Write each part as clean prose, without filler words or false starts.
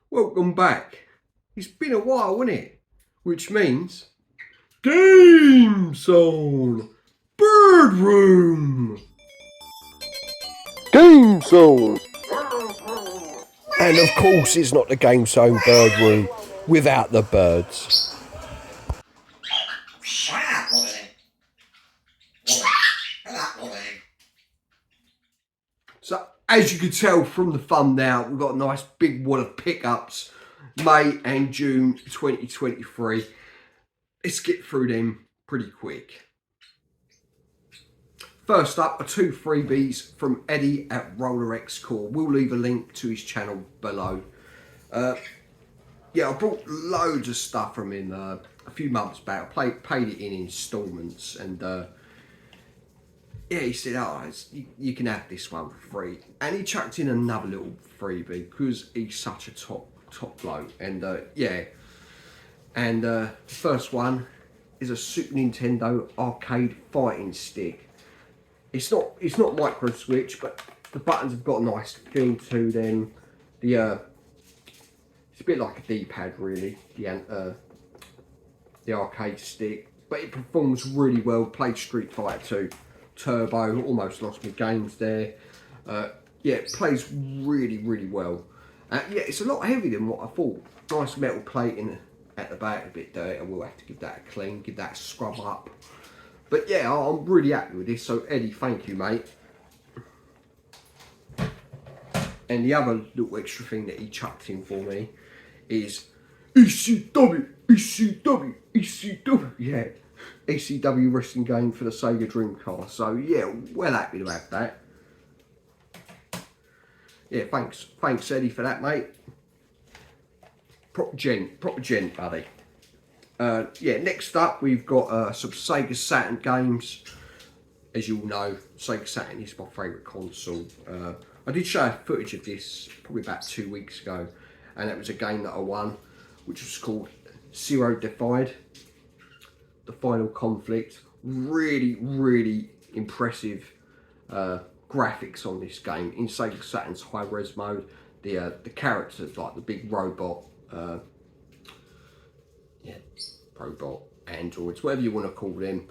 Welcome back. It's been a while, hasn't it? Which means GameZone Birdroom. GameZone. And of course, it's not the GameZone Birdroom without the birds. So, as you can tell from the thumbnail, we've got a nice big wad of pickups, May and June 2023. Let's get through them pretty quick. First up are two freebies from Eddie at Roller X Core. We'll leave a link to his channel below. Yeah, I brought loads of stuff from him a few months back. I paid it in instalments, and yeah, he said, "Oh, you can have this one for free." And he chucked in another little freebie because he's such a top bloke. And yeah, and the first one is a Super Nintendo arcade fighting stick. It's not micro switch, but the buttons have got a nice feel to them. It's a bit like a D-pad really, the arcade stick, but it performs really well. Played Street Fighter 2 Turbo, almost lost my games there. Yeah, it plays really well. Yeah, it's a lot heavier than what I thought. Nice metal plating at the back, a bit dirty. I will have to give that a clean, give that a scrub up. But yeah, I'm really happy with this. So Eddie, thank you, mate. And the other little extra thing that he chucked in for me is ECW. Yeah, ECW wrestling game for the Sega Dreamcast. So yeah, well happy to have that. Yeah, thanks Eddie for that, mate. Proper gent, buddy. Yeah, next up we've got some Sega Saturn games. As you all know, Sega Saturn is my favourite console. I did show footage of this probably about 2 weeks ago, and it was a game that I won, which was called Zero Defied, The Final Conflict. Really impressive graphics on this game in Sega Saturn's high res mode. The characters, like the big robot, yeah, robot androids, whatever you want to call them.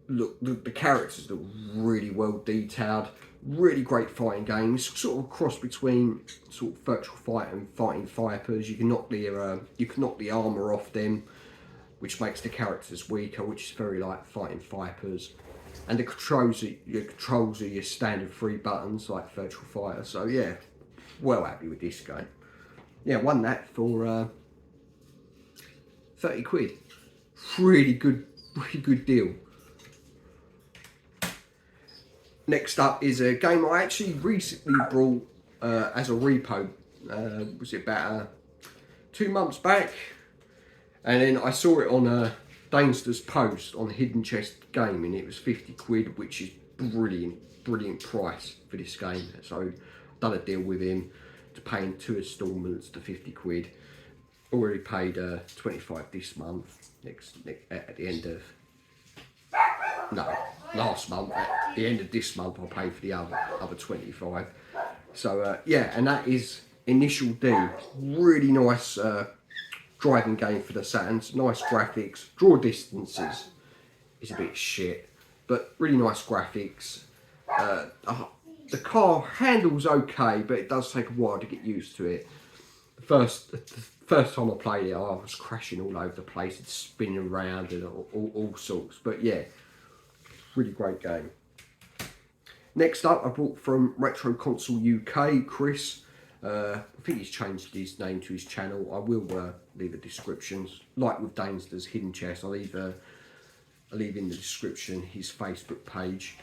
Look, the characters look really well detailed. Really great fighting game. It's sort of a cross between sort of Virtual Fight and Fighting Vipers. You can knock the armor off them, which makes the characters weaker, which is very like Fighting Vipers. And the controls are your standard 3 buttons like Virtual Fighter. So yeah, well happy with this game. Yeah, won that for 30 quid. Really good deal. Next up is a game I actually recently brought as a repo. Was it about 2 months back? And then I saw it on Danester's post on Hidden Chest Gaming. It was 50 quid, which is brilliant price for this game. So I've done a deal with him to pay in 2 instalments to 50 quid. Already paid 25 this month. At the end of last month. At the end of this month, I'll pay for the other 25. So yeah, and that is Initial D. Really nice driving game for the Saturns. Nice graphics. Draw distances is a bit shit, but really nice graphics. The car handles okay, but it does take a while to get used to it. The first time I played it, I was crashing all over the place. It's spinning around and all sorts. But yeah, really great game. Next up, I brought from Retro Console UK, Chris. I think he's changed his name to his channel. I will leave a description. Like with Danester's Hidden Chest, I'll leave in the description his Facebook page.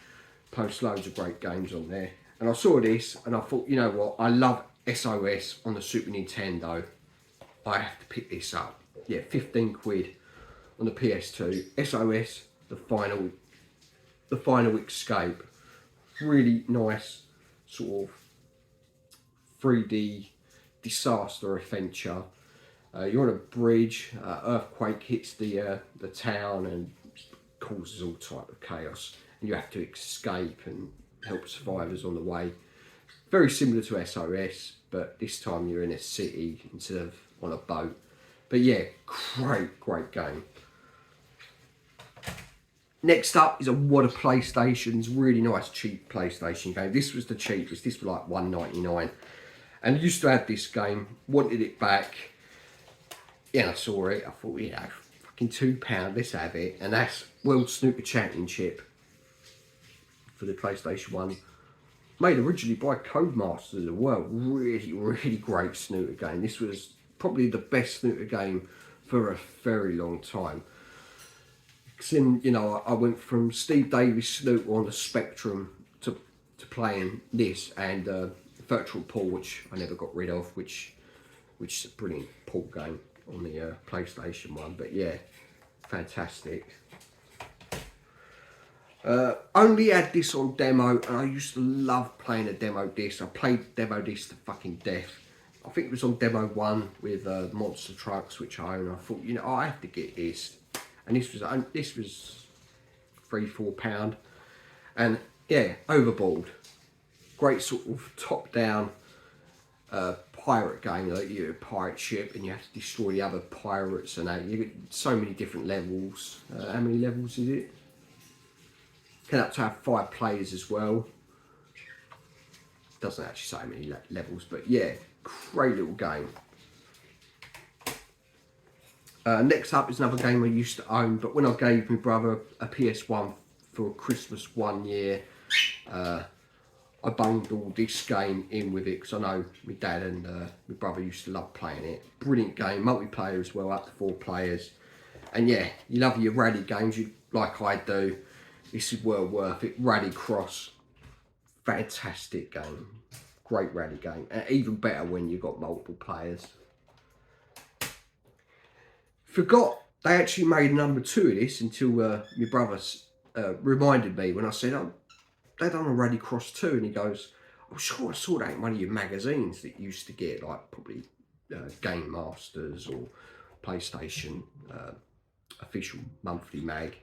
Posts loads of great games on there. And I saw this and I thought, you know what? I love SOS on the Super Nintendo. I have to pick this up. Yeah, 15 quid on the PS2. SOS The Final Escape. Really nice sort of 3D disaster adventure. You're on a bridge. Earthquake hits the town and causes all type of chaos, and you have to escape and help survivors on the way. Very similar to SOS, but this time you're in a city instead of on a boat. But yeah, great game. Next up is a wad of PlayStations, really nice cheap PlayStation game. This was the cheapest, this was like $1.99. And I used to have this game, wanted it back. Yeah, I saw it, I thought, yeah, fucking £2, let's have it. And that's World Snooker Championship for the PlayStation 1. Made originally by Codemasters as well. Really great snooker game. This was probably the best snooker game for a very long time. Then, you know, I went from Steve Davis snooker on the Spectrum to playing this, and Virtual Pool, which I never got rid of, which is a brilliant pool game on the PlayStation 1. But yeah, fantastic. Only had this on demo, and I used to love playing a demo disc. I played demo disc to fucking death. I think it was on demo 1 with Monster Trucks, which I own. I thought, you know, I have to get this, and this was £3-4, and yeah, Overboard, great sort of top-down pirate game. Like you're a pirate ship, and you have to destroy the other pirates, and you get so many different levels. How many levels is it? Can up to have 5 players as well. Doesn't actually say how many levels, but yeah, great little game. Next up is another game I used to own, but when I gave my brother a PS1 for Christmas one year, I bundled this game in with it because I know my dad and my brother used to love playing it. Brilliant game, multiplayer as well, up to 4 players. And yeah, you love your rally games, like I do. This is well worth it. Rally Cross, fantastic game, great rally game, and even better when you've got multiple players. Forgot they actually made number 2 of this until my brother reminded me when I said, oh, they done a Rally Cross 2, and he goes, I'm sure I saw that in one of your magazines that you used to get, like probably Game Masters or PlayStation official monthly mag,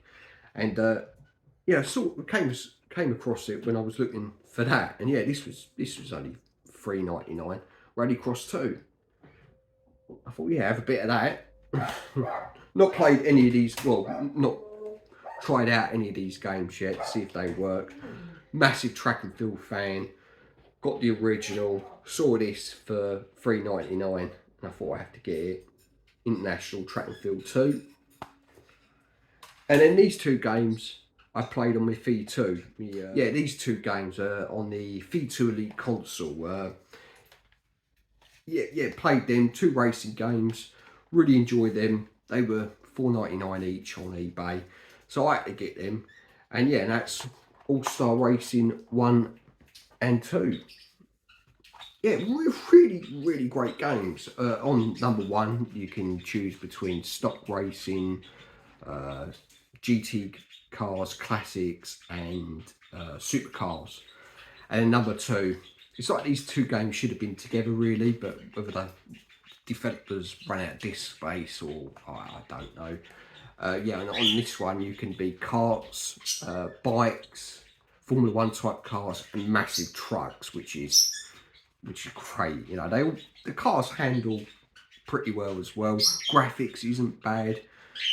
and yeah, sort of came across it when I was looking for that, and yeah, this was only $3.99. Rally Cross 2. I thought, yeah, have a bit of that. Not played any of these, well, not tried out any of these games yet to see if they work. Massive track and field fan. Got the original. Saw this for $3.99, and I thought I have to get it. International Track and Field 2. And then these 2 games I played on my Fee 2. Yeah, these 2 games are on the Fee 2 Elite console. Yeah, played them. 2 racing games. Really enjoyed them. They were $4.99 each on eBay, so I had to get them. And yeah, that's All-Star Racing 1 and 2. Yeah, really great games. On number 1, you can choose between stock racing, GT cars, classics, and supercars. And number 2, it's like these 2 games should have been together really, but whether the developers ran out of disk space or I don't know. Yeah, and on this one you can be karts, bikes, Formula 1 type cars, and massive trucks, which is great. You know, the cars handle pretty well as well. Graphics isn't bad.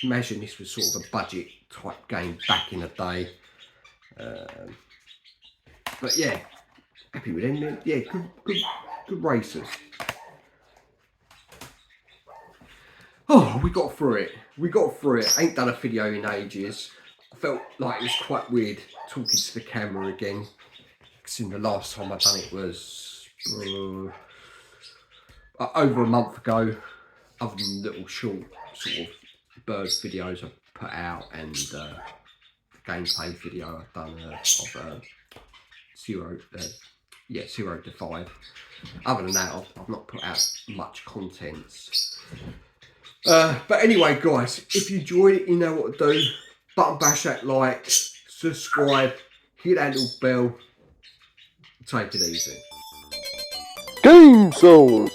Imagine this was sort of a budget type game back in the day. But yeah, happy with them. Yeah, good racers. Oh, we got through it. I ain't done a video in ages. I felt like it was quite weird talking to the camera again, because the last time I done it was over a month ago. Other than little short sort of bird videos I put out, and the gameplay video I've done of 0 to 5. Other than that, I've not put out much content. But anyway, guys, if you enjoyed it, you know what to do. Button bash that like, subscribe, hit that little bell. Take it easy. GameZone.